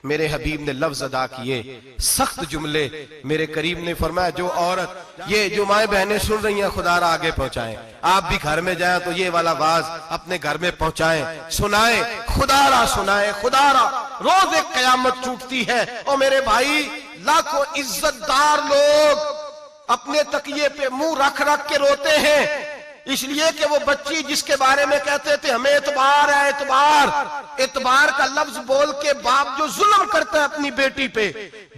मेरे हबीब ने लफ्ज अदा किए, सख्त जुमले। मेरे करीम ने फरमाया जो औरत, ये जो माए बहनें सुन रही हैं, खुदारा आगे पहुंचाएं। आप भी घर में जाएं तो ये वाला वाज अपने घर में पहुंचाएं, सुनाएं, खुदारा सुनाएं, खुदारा। रोज एक कयामत टूटती है और मेरे भाई लाखों इज्जतदार लोग अपने तकिए पे मुंह रख रख के रोते हैं, इसलिए कि वो बच्ची जिसके बारे में कहते थे हमें एतबार है, एतबार, एतबार का लफ्ज बोल के बाप जो जुल्म करता है अपनी बेटी पे,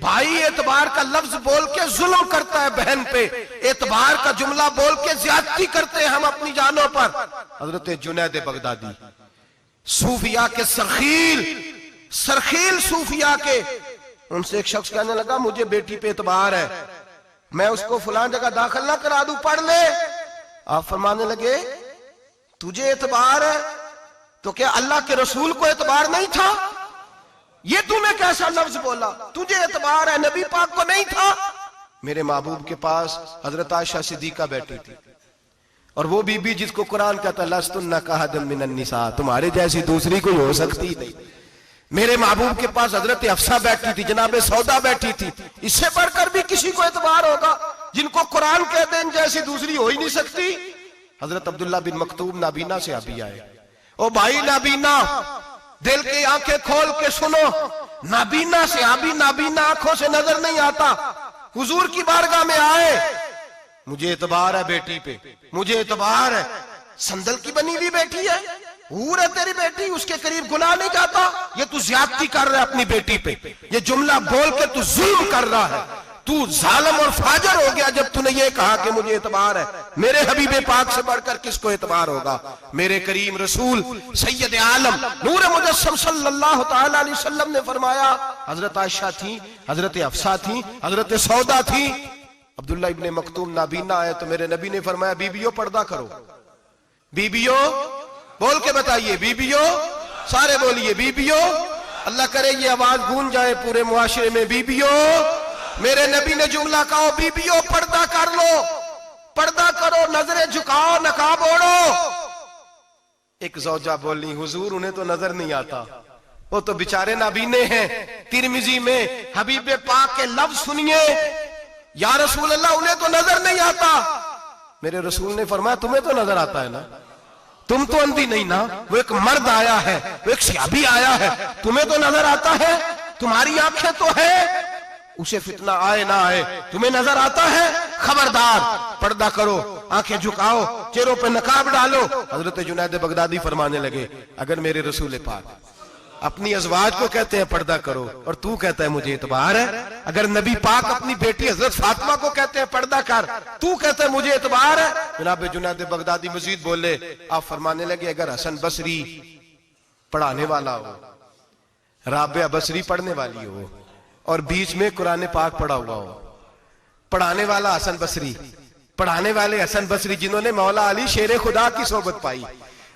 भाई एतबार का लफ्ज बोल के जुल्म करता है बहन पे, एतबार का जुमला बोल के ज्यादती करते हैं हम अपनी जानों पर। हजरत जुनैद बगदादी, सूफिया के सरखील सूफिया के, उनसे एक शख्स कहने लगा मुझे बेटी पे एतबार है, मैं उसको फलां जगह दाखिल ना करा दूं, पढ़ ले। आप फरमाने लगे तुझे एतबार है तो क्या अल्लाह के रसूल को एतबार नहीं था? ये तूने कैसा लफ्ज बोला? तुझे एतबार है, नबी पाक को नहीं था? मेरे महबूब के पास हजरत आयशा सिद्दीका बैठी थी और वो बीबी जिसको कुरान कहता लस्तुन्ना कहदम मिनन निसा, तुम्हारे जैसी दूसरी कोई हो सकती नहीं। मेरे महबूब के पास हजरत अफसा बैठी थी, जनाबे सौदा बैठी थी। इससे बढ़कर भी किसी को एतबार होगा जिनको कुरान कहते हैं जैसी दूसरी हो ही नहीं सकती। हजरत अब्दुल्ला बिन मक्तूम नाबीना से अभी आए, ओ भाई नाबीना, दिल की आंखें खोल के सुनो, नाबीना से अभी, नाबीना आंखों से नजर नहीं आता, हुजूर की बारगाह में आए, मुझे एतबार है बेटी पे, मुझे एतबार है, संदल की बनी हुई बेटी है, हूर है तेरी बेटी, उसके करीब गुनाह नहीं जाता, ये तू ज्यादती कर रहा है अपनी बेटी पे, ये जुमला बोल के तू जुल्म कर रहा है, तू जालिम और फाजर हो गया जब तूने ये कहा कि मुझे एतबार है। मेरे हबीबे पाक से बढ़कर किसको एतबार होगा? मेरे करीम रसूल सैयद आलम नूर मुजस्सम सल्लल्लाहु तआला अलैहि वसल्लम ने फरमाया, हजरत आयशा थी, हजरत अफसा थी, हजरत सौदा थी, अब्दुल्ला इब्ने मक्तूम नाबीना आए तो मेरे नबी ने फरमाया बीबियों पर्दा करो, बीबियों बोल के बताइए, बीबियों, सारे बोलिए बीबियों, अल्लाह करे ये आवाज गूंज जाए पूरे मुआशरे में, बीबियों। मेरे नबी ने जुमला कहा बीबियों पर्दा कर लो, पर्दा करो, नजरें झुकाओ, नकाब ओढ़ो। एक ज़ौजा बोली हुजूर उन्हें तो नजर नहीं आता, वो तो बेचारे नाबीने हैं। तिरमिजी में हबीबे पाक के लफ्ज सुनिए, या रसूल अल्लाह उन्हें तो नजर नहीं आता। मेरे रसूल ने फरमाया तुम्हें तो नजर आता है ना, तुम तो अंधी नहीं ना, वो एक मर्द आया है, वो एक सहाबी आया है, तुम्हें तो नजर आता है, तुम्हारी आंखें तो है, उसे फितना आए ना आए तुम्हें नजर आता है, खबरदार पर्दा करो, आंखें झुकाओ, चेहरों पे नकाब डालो। हजरत जुनैद बगदादी फरमाने लगे अगर मेरे रसूल पाक अपनी अज़वाज को कहते हैं पर्दा करो और तू कहता है मुझे एतबार है, अगर नबी पाक अपनी बेटी हजरत फातिमा को कहते हैं पर्दा कर, तू कहता है मुझे एतबार है। जनाब जुनैद बगदादी मजीद बोले, आप फरमाने लगे अगर हसन बसरी पढ़ाने वाला हो, राबिया बसरी पढ़ने वाली हो और बीच में कुरान पाक पढ़ा हुआ हो, पढ़ाने वाला हसन बसरी, पढ़ाने वाले हसन बसरी जिन्होंने मौला अली शेर खुदा की सोबत पाई,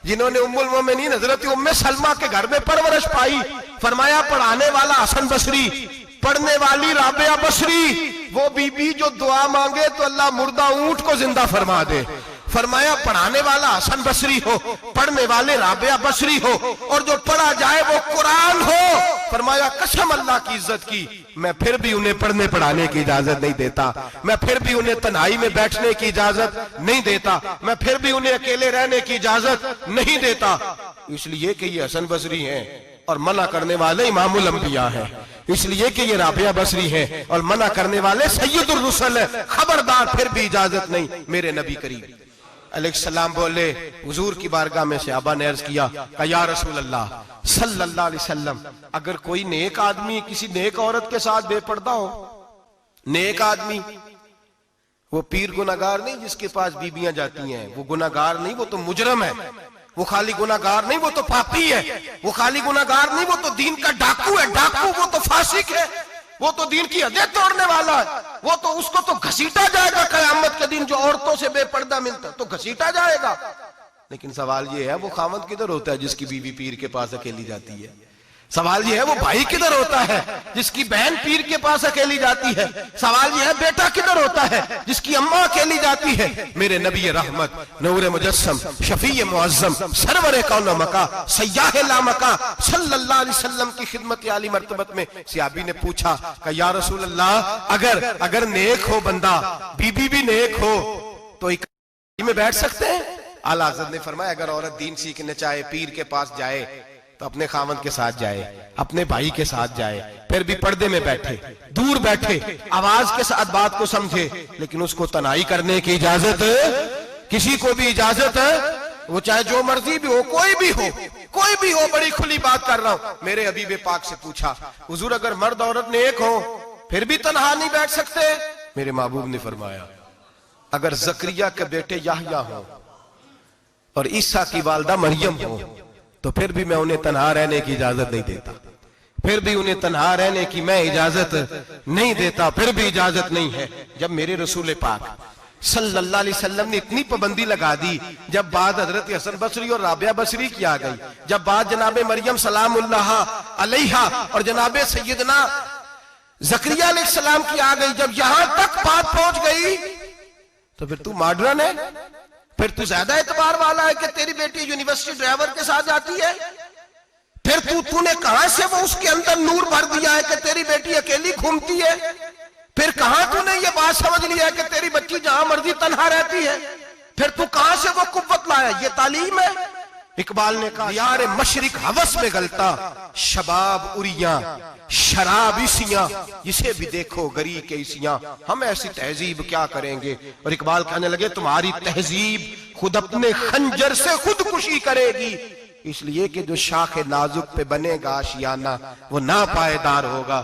जिन्होंने उम्मुल मोमिनीन हजरत उम्मे सलमा के घर में परवरिश पाई, फरमाया पढ़ाने वाला हसन बसरी, पढ़ने वाली राबिया बसरी, वो बीबी जो दुआ मांगे तो अल्लाह मुर्दा ऊंट को जिंदा फरमा दे। फरमाया पढ़ाने वाला हसन बसरी हो, पढ़ने वाले राबिया बसरी हो, और जो पढ़ा जाए वो कुरान हो। फरमाया कसम अल्लाह की इज्जत की, मैं फिर भी उन्हें पढ़ने पढ़ाने की इजाजत नहीं देता, मैं फिर भी उन्हें तन्हाई में बैठने की इजाजत नहीं देता, मैं फिर भी उन्हें अकेले रहने की इजाजत नहीं देता, इसलिए कि ये हसन बसरी हैं और मना करने वाले इमामुल अंबिया हैं, इसलिए कि ये राबिया बसरी हैं और मना करने वाले सैयदुर रुसल है, खबरदार फिर भी इजाजत नहीं। मेरे नबी करीम अलैहिस्सलाम बोले, हुजूर की बारगाह में सहाबा ने अर्ज किया या रसूल अल्लाह सल्लल्लाहु अलैहि वसल्लम, अगर कोई नेक आदमी किसी नेक औरत के साथ बेपर्दा हो, नेक आदमी, वो पीर गुनाहगार नहीं जिसके पास बीबियां जाती हैं, वो गुनाहगार नहीं, वो तो मुजरम है, वो खाली गुनाहगार नहीं, वो तो पापी है, वो खाली गुनाहगार नहीं, वो तो दीन का डाकू है, डाकू, वो तो फासिक है, वो तो दीन की हदें तोड़ने वाला है, वो तो उसको तो घसीटा जाएगा कयामत के दिन, जो औरतों से बेपर्दा मिलता है तो घसीटा जाएगा। लेकिन सवाल ये है वो खामद किधर होता है जिसकी बीवी पीर के पास अकेली जाती है? सवाल ये है वो भाई किधर होता है जिसकी बहन पीर के पास अकेली जाती है। सवाल यह है बेटा किधर होता है जिसकी अम्मा अकेली जाती है। मेरे नबी रहमत नूर मुजस्सम शफी मुअज्जम सरवर कौन मका सयाह ला मका सल्लल्लाहु अलैहि वसल्लम की खिदमत आली मर्तबत में सहाबी ने पूछा कि या रसूल अल्लाह अगर नेक हो बंदा, बीबी भी नेक हो, तो एक में बैठ सकते हैं? आला हज़रत ने फरमाया अगर औरत दीन सीखने चाहे, पीर के पास जाए तो अपने खामन के साथ जाए, अपने भाई के साथ जाए, फिर भी पर्दे में बैठे, दूर बैठे, आवाज के साथ बात को समझे, लेकिन उसको तनाई करने की इजाजत किसी को भी इजाजत है, वो चाहे जो मर्जी भी हो, कोई भी हो, बड़ी खुली बात कर रहा हूं। मेरे हबीब पाक से पूछा हुजूर अगर मर्द औरत नेक हो फिर भी तनहा नहीं बैठ सकते? मेरे महबूब ने फरमाया अगर जकरिया के बेटे याहया हो और ईसा की वालदा मरियम हो तो फिर भी मैं उन्हें तन्हा रहने की इजाजत नहीं देता, फिर भी उन्हें तन्हा रहने की मैं इजाजत नहीं देता, फिर भी इजाजत नहीं है। जब मेरे रसूल पाक सल्लल्लाहु अलैहि वसल्लम ने इतनी पाबंदी लगा दी, जब बात हजरत हसन बसरी और राबिया बसरी की आ गई, जब बात जनाबे मरियम सलामुल्लाह अलैहा और जनाबे सैयदना जकरिया अलैहिस्सलाम की आ गई, जब यहां तक बात पहुंच गई तो फिर तू मॉडर्न है, फिर तू ज्यादा एतबार वाला है कि तेरी बेटी यूनिवर्सिटी ड्राइवर के साथ जाती है, फिर तूने कहां से वो उसके अंदर नूर भर दिया है कि तेरी बेटी अकेली घूमती है, फिर कहां तूने ये बात समझ लिया है कि तेरी बच्ची जहां मर्जी तन्हा रहती है, फिर तू कहां से वो कुव्वत लाया? ये तालीम है? इकबाल ने कहा यार मशरिक हवस में गलता शबाब उरिया शराब इसियां, जिसे भी देखो गरी के इसियां, हम ऐसी तहजीब क्या करेंगे? और इकबाल कहने लगे तुम्हारी तहजीब खुद अपने खंजर से खुदकुशी करेगी, इसलिए कि जो शाख नाजुक पे बनेगा आशियाना वो ना पायदार होगा।